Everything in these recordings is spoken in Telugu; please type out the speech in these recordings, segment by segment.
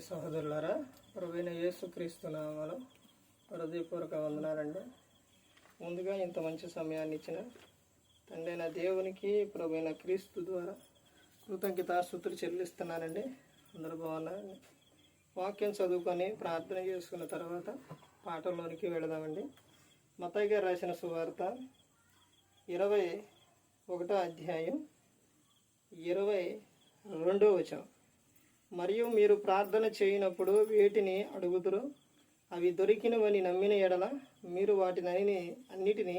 సహోదరులారా, ప్రభువైన యేసుక్రీస్తు నామములో హృదయపూర్వక వందనాలండి. ముందుగా ఇంత మంచి సమయాన్ని ఇచ్చిన తండ్రి అయిన దేవునికి ప్రభువైన క్రీస్తు ద్వారా కృతజ్ఞతాస్తుతులు చెల్లిస్తున్నానండి. అందరూ బాగున్నారండి. వాక్యం చదువుకొని ప్రార్థన చేసుకున్న తర్వాత పాఠంలోనికి వెళదామండి. మత్తయి గారు రాసిన సువార్త 21వ అధ్యాయం 22వ వచనం. మరియు మీరు ప్రార్థన చేయనప్పుడు వేటిని అడుగుదురో అవి దొరికినవని నమ్మిన ఎడల మీరు వాటిని అన్నిటినీ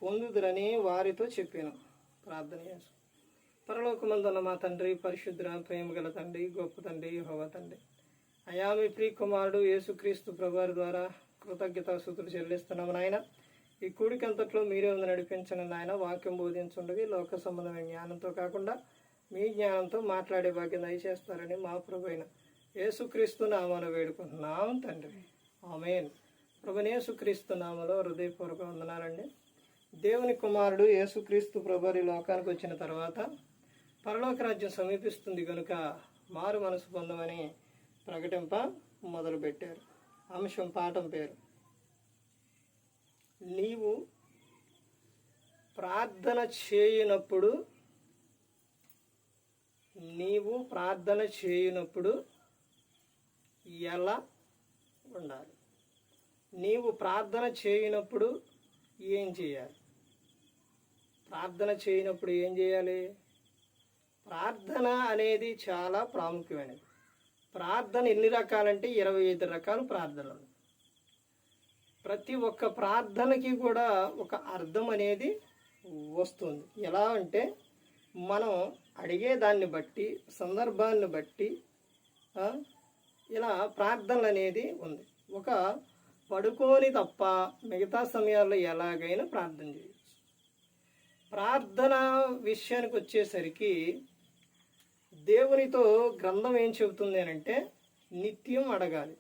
పొందుదురని వారితో చెప్పాను. ప్రార్థన చేసు. పరలోకమందున్న మా తండ్రి, పరిశుద్ధ ప్రేమ గల తండ్రి, గొప్ప తండ్రి, యెహోవా తండ్రి, అయా మీ ప్రియ కుమారుడు యేసుక్రీస్తు ప్రభువారి ద్వారా కృతజ్ఞతాస్తుతులు చెల్లిస్తున్నాము నాయన. ఈ కూడికంతట్లో మీరే ఉంది నడిపించండి నాయన. వాక్యం బోధించుండగా లోక సంబంధమైన జ్ఞానంతో కాకుండా మీ జ్ఞానంతో మాట్లాడే భాగ్యం దయచేస్తారని మా ప్రభు అయిన యేసుక్రీస్తు నామమున వేడుకుంటున్నాం తండ్రి. ఆమేన్. ప్రభువైన యేసుక్రీస్తు నామములో హృదయపూర్వక వందనాలండి. దేవుని కుమారుడు యేసుక్రీస్తు ప్రభువారి లోకానికి వచ్చిన తర్వాత పరలోక రాజ్యం సమీపిస్తుంది కనుక మారు మనసు పొందమని ప్రకటింప మొదలుపెట్టారు. అంశం పాఠం పేరు నీవు ప్రార్థన చేయనప్పుడు ఎలా ఉండాలి? నీవు ప్రార్థన చేయనప్పుడు ఏం చేయాలి? ప్రార్థన అనేది చాలా ప్రాముఖ్యమైనది. ప్రార్థన ఎన్ని రకాలంటే 25 రకాలు ప్రార్థనలు. ప్రతి ఒక్క ప్రార్థనకి కూడా ఒక అర్థం అనేది వస్తుంది. ఎలా అంటే మనం అడిగేదాన్ని బట్టి, సందర్భాన్ని బట్టి ఇలా ప్రార్థనలు అనేది ఉంది. ఒక పడుకోని తప్ప మిగతా సమయాల్లో ఎలాగైనా ప్రార్థన చేయవచ్చు. ప్రార్థన విషయానికి వచ్చేసరికి దేవునితో గ్రంథం ఏం చెబుతుంది అంటే నిత్యం అడగాలి,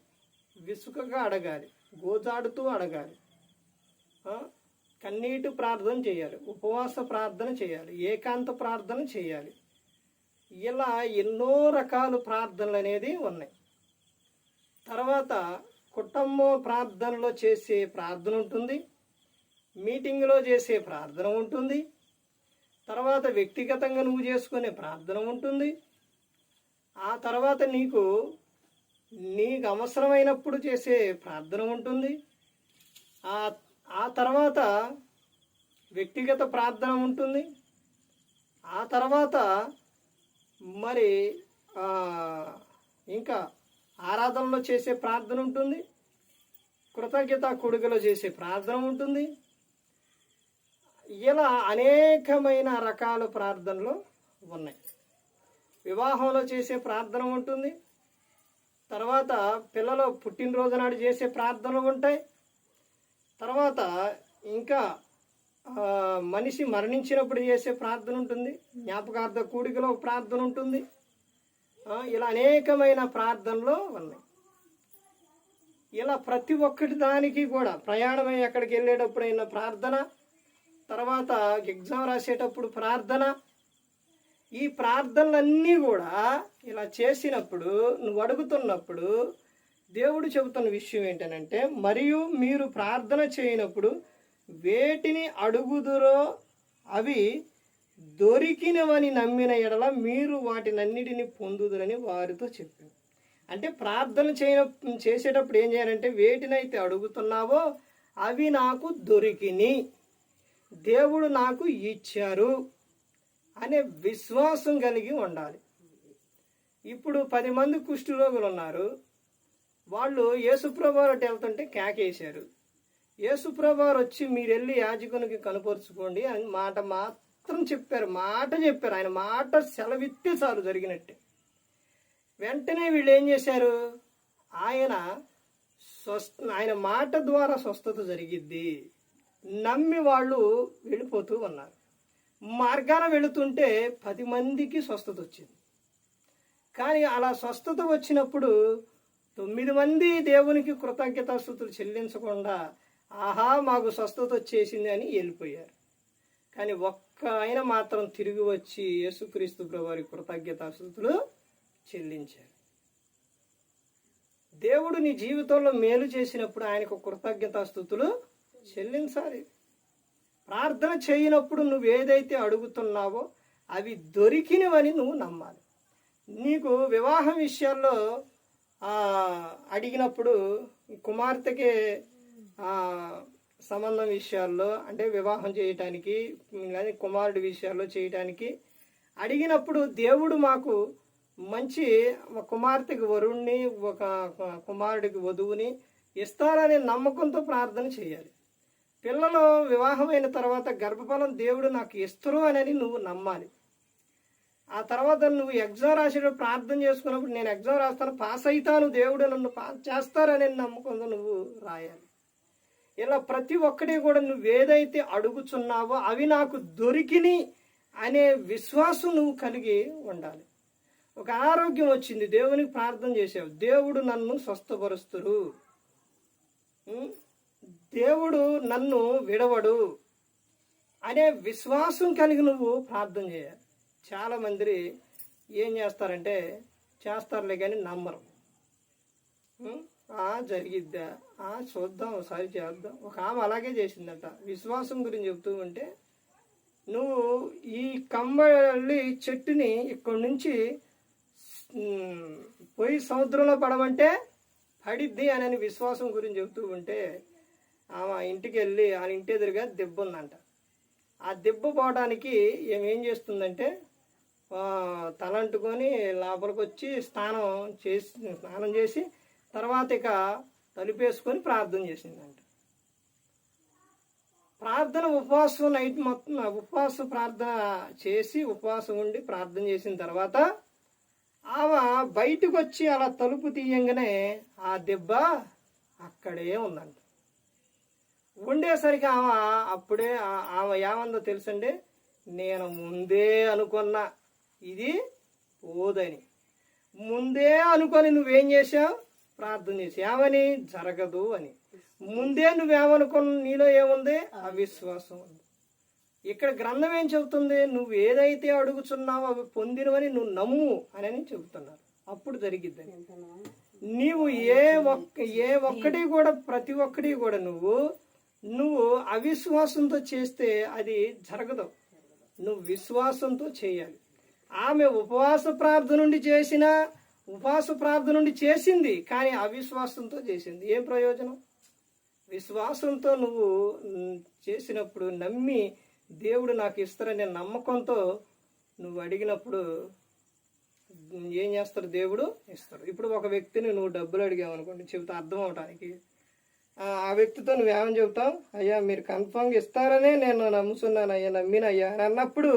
విసుకగా అడగాలి, గోజాడుతూ అడగాలి, కన్నీటి ప్రార్థన చేయాలి, ఉపవాస ప్రార్థన చేయాలి, ఏకాంత ప్రార్థన చేయాలి. ఇలా ఎన్నో రకాల ప్రార్థనలు అనేది ఉన్నాయి. తర్వాత కుటుంబ ప్రార్థనలో చేసే ప్రార్థన ఉంటుంది, మీటింగ్లో చేసే ప్రార్థన ఉంటుంది, తర్వాత వ్యక్తిగతంగా నువ్వు చేసుకునే ప్రార్థన ఉంటుంది, ఆ తర్వాత నీకు అవసరమైనప్పుడు చేసే ప్రార్థన ఉంటుంది, ఆ తర్వాత వ్యక్తిగత ప్రార్థన ఉంటుంది, ఆ తర్వాత మరి ఇంకా ఆరాధనలో చేసే ప్రార్థన ఉంటుంది, కృతజ్ఞత కొడుకులో చేసే ప్రార్థన ఉంటుంది. ఇలా అనేకమైన రకాల ప్రార్థనలు ఉన్నాయి. వివాహంలో చేసే ప్రార్థన ఉంటుంది, తర్వాత పిల్లల పుట్టినరోజు నాడు చేసే ప్రార్థనలు ఉంటాయి, తర్వాత ఇంకా మనిషి మరణించినప్పుడు చేసే ప్రార్థన ఉంటుంది, జ్ఞాపకార్థ కూడికలో ప్రార్థన ఉంటుంది. ఇలా అనేకమైన ప్రార్థనలు ఉన్నాయి. ఇలా ప్రతి ఒక్కటి దానికి కూడా ప్రయాణమై ఎక్కడికి వెళ్ళేటప్పుడైనా ప్రార్థన, తర్వాత ఎగ్జామ్ రాసేటప్పుడు ప్రార్థన. ఈ ప్రార్థనలన్నీ కూడా ఇలా చేసినప్పుడు, నువ్వు అడుగుతున్నప్పుడు దేవుడు చెబుతున్న విషయం ఏంటనంటే, మరియు మీరు ప్రార్థన చేయనప్పుడు వేటిని అడుగుదురో అవి దొరికినవని నమ్మిన ఎడల మీరు వాటినన్నిటిని పొందుదురని వారితో చెప్పాను. అంటే ప్రార్థన చేసేటప్పుడు ఏం చేయాలంటే, వేటినైతే అడుగుతున్నావో అవి నాకు దొరికిని, దేవుడు నాకు ఇచ్చారు అనే విశ్వాసం కలిగి ఉండాలి. ఇప్పుడు 10 మంది కుష్ఠరోగులు ఉన్నారు. వాళ్ళు యేసుప్రభువారు వెళ్తుంటే కేకేశారు. యేసుప్రభువారు వచ్చి మీరు వెళ్ళి యాజకునికి కనుపరుచుకోండి అని మాట మాత్రం చెప్పారు. ఆయన మాట సెలవిత్తే చాలు జరిగినట్టే. వెంటనే వీళ్ళు ఏం చేశారు? ఆయన మాట ద్వారా స్వస్థత జరిగిద్ది నమ్మి వాళ్ళు వెళ్ళిపోతూ ఉన్నారు. మార్గాన వెళుతుంటే 10 మందికి స్వస్థత వచ్చింది. కానీ అలా స్వస్థత వచ్చినప్పుడు 9 మంది దేవునికి కృతజ్ఞతాస్తుతులు చెల్లించకుండా ఆహా మాకు స్వస్థత వచ్చేసింది అని వెళ్ళిపోయారు. కానీ ఒక్క ఆయన మాత్రం తిరిగి వచ్చి యేసుక్రీస్తు ప్రభువారి కృతజ్ఞతాస్తుతులు చెల్లించారు. దేవుడు నీ జీవితంలో మేలు చేసినప్పుడు ఆయనకు కృతజ్ఞతాస్తుతులు చెల్లించాలి. ప్రార్థన చేయనప్పుడు నువ్వు ఏదైతే అడుగుతున్నావో అవి దొరికినవని నువ్వు నమ్మాలి. నీకు వివాహం విషయాల్లో అడిగినప్పుడు కుమార్తెకి సంబంధం విషయాల్లో అంటే వివాహం చేయటానికి కానీ కుమారుడి విషయాల్లో చేయటానికి అడిగినప్పుడు దేవుడు మాకు మంచి కుమార్తెకి వరుణ్ణి ఒక కుమారుడికి వధువుని ఇస్తారనే నమ్మకంతో ప్రార్థన చేయాలి. పిల్లలు వివాహమైన తర్వాత గర్భఫలం దేవుడు నాకు ఇస్తారు అని నువ్వు నమ్మాలి. ఆ తర్వాత నువ్వు ఎగ్జామ్ రాసేటప్పుడు ప్రార్థన చేసుకున్నప్పుడు నేను ఎగ్జామ్ రాస్తాను, పాస్ అవుతాను, దేవుడు నన్ను పాస్ చేస్తారనే నమ్మకంతో నువ్వు రాయాలి. ఇలా ప్రతి ఒక్కటి కూడా నువ్వు ఏదైతే అడుగుచున్నావో అవి నాకు దొరికిని అనే విశ్వాసం నువ్వు కలిగి ఉండాలి. ఒక ఆరోగ్యం వచ్చింది, దేవునికి ప్రార్థన చేసావు, దేవుడు నన్ను స్వస్థపరుస్తురు, దేవుడు నన్ను విడవడు అనే విశ్వాసం కలిగి నువ్వు ప్రార్థన చేయాలి. చాలా మంది ఏం చేస్తారంటే చేస్తారులే కానీ నమ్మరు. జరిగిద్దా, చూద్దాం, ఒకసారి చేద్దాం. ఒక ఆమె అలాగే చేసిందట. విశ్వాసం గురించి చెప్తూ ఉంటే నువ్వు ఈ కమ్మలి చెట్టుని ఇక్కడి నుంచి పోయి సముద్రంలో పడమంటే పడిద్ది అని విశ్వాసం గురించి చెబుతూ ఉంటే ఆమె ఇంటికి వెళ్ళి ఆ ఇంటి ఎదురుగా దెబ్బ ఉందంట. ఆ దెబ్బ పోవడానికి ఏం చేస్తుందంటే తలంటుకొని లోపలికి వచ్చి స్నానం చేసి తర్వాత ఇక తలుపేసుకొని ప్రార్థన చేసిందంట. ప్రార్థన ఉపవాసం నైట్ మొత్తం ఉపవాస ప్రార్థన చేసి ఉపవాసం ఉండి ప్రార్థన చేసిన తర్వాత ఆమె బయటకు వచ్చి అలా తలుపు తీయంగానే ఆ దెబ్బ అక్కడే ఉందంట. ఉండేసరికి అప్పుడే ఆమె ఏమందో తెలుసండి, నేను ముందే అనుకున్నా ఇది పోదని. ముందే అనుకొని నువ్వేం చేసావు, ప్రార్థన చేసి ఏమని జరగదు అని. ముందే నువ్వేమనుకున్న నీలో ఏముంది, అవిశ్వాసం ఉంది. ఇక్కడ గ్రంథం ఏం చెబుతుంది, నువ్వు ఏదైతే అడుగుతున్నావో అవి పొందినవని నువ్వు నమ్ము అని చెబుతున్నారు. అప్పుడు జరిగిద్దని. నీవు ఏ ఒక్కటి కూడా ప్రతి ఒక్కటి కూడా నువ్వు అవిశ్వాసంతో చేస్తే అది జరగదు. నువ్వు విశ్వాసంతో చేయాలి. ఆమె ఉపవాస ప్రార్థన నుండి చేసింది కానీ అవిశ్వాసంతో చేసింది. ఏం ప్రయోజనం? విశ్వాసంతో నువ్వు చేసినప్పుడు నమ్మి దేవుడు నాకు ఇస్తారనే నమ్మకంతో నువ్వు అడిగినప్పుడు ఏం చేస్తాడు, దేవుడు ఇస్తాడు. ఇప్పుడు ఒక వ్యక్తిని నువ్వు డబ్బులు అడిగావు అనుకోండి, చెబుతా అర్థం అవటానికి. ఆ వ్యక్తితో నువ్వేమని చెబుతావు, అయ్యా మీరు కన్ఫామ్గా ఇస్తారనే నేను నమ్ముతున్నాను అయ్యా, నమ్మినయ్యా అని అన్నప్పుడు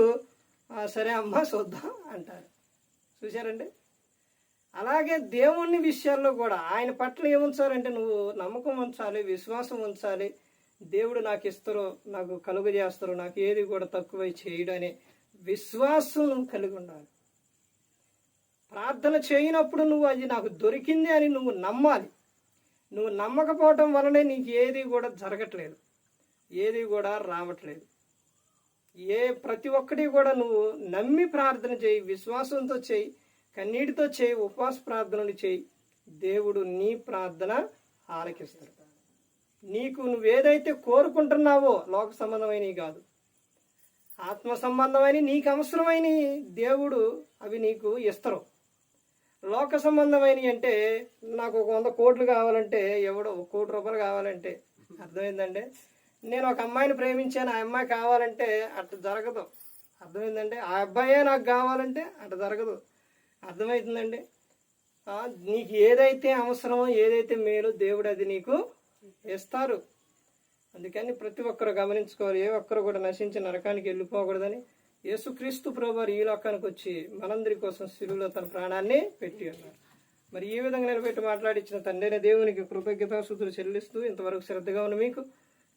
సరే అమ్మా చూద్దాం అంటారు. చూశారండి? అలాగే దేవుని విషయాల్లో కూడా ఆయన పట్ల ఏముంచాలంటే నువ్వు నమ్మకం ఉంచాలి, విశ్వాసం ఉంచాలి. దేవుడు నాకు ఇస్తారు, నాకు కలుగు చేస్తారు, నాకు ఏది కూడా తక్కువై చేయడు అనే విశ్వాసం నువ్వు కలిగి ఉండాలి. ప్రార్థన చేయనప్పుడు నువ్వు అది నాకు దొరికింది అని నువ్వు నమ్మాలి. నువ్వు నమ్మకపోవటం వలనే నీకు ఏది కూడా జరగట్లేదు, ఏది కూడా రావట్లేదు. ప్రతి ఒక్కటి కూడా నువ్వు నమ్మి ప్రార్థన చేయి, విశ్వాసంతో చేయి, కన్నీటితో చేయి, ఉపవాస ప్రార్థనలు చేయి. దేవుడు నీ ప్రార్థన ఆలకిస్తాడు. నువ్వేదైతే కోరుకుంటున్నావో లోక సంబంధమైనవి కాదు, ఆత్మ సంబంధమైన నీకు అవసరమైన దేవుడు అవి నీకు ఇస్తారు. లోక సంబంధమైనవి అంటే నాకు ఒక 100 కోట్లు కావాలంటే ఎవడో 1 కోటి రూపాయలు కావాలంటే అర్థమైందండి. నేను ఒక అమ్మాయిని ప్రేమించాను, ఆ అమ్మాయి కావాలంటే అట్లా జరగదు. అర్థమైందండి. ఆ అబ్బాయే నాకు కావాలంటే అట్లా జరగదు. అర్థమవుతుందండి. నీకు ఏదైతే అవసరమో ఏదైతే మేలు దేవుడు అది నీకు ఇస్తారు. అందుకని ప్రతి ఒక్కరు గమనించుకోవాలి, ఏ ఒక్కరు కూడా నశించి నరకానికి వెళ్ళిపోకూడదని యేసుక్రీస్తు ప్రభువారు ఈ లోకానికి వచ్చి మనందరి కోసం శిలువలో తన ప్రాణాన్ని పెట్టి ఉన్నారు. మరి ఈ విధంగా నిలబెట్టి మాట్లాడించిన తండ్రి దేవునికి కృతజ్ఞతాస్తుతులు చెల్లిస్తూ ఇంతవరకు శ్రద్ధగా ఉన్న మీకు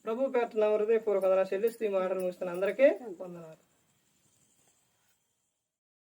ప్రభు పేరున హృదయపూర్వక వందనాలు చెల్లిస్తూ ఈ మాటలు ముగిస్తున్న అందరికీ వందనాలు.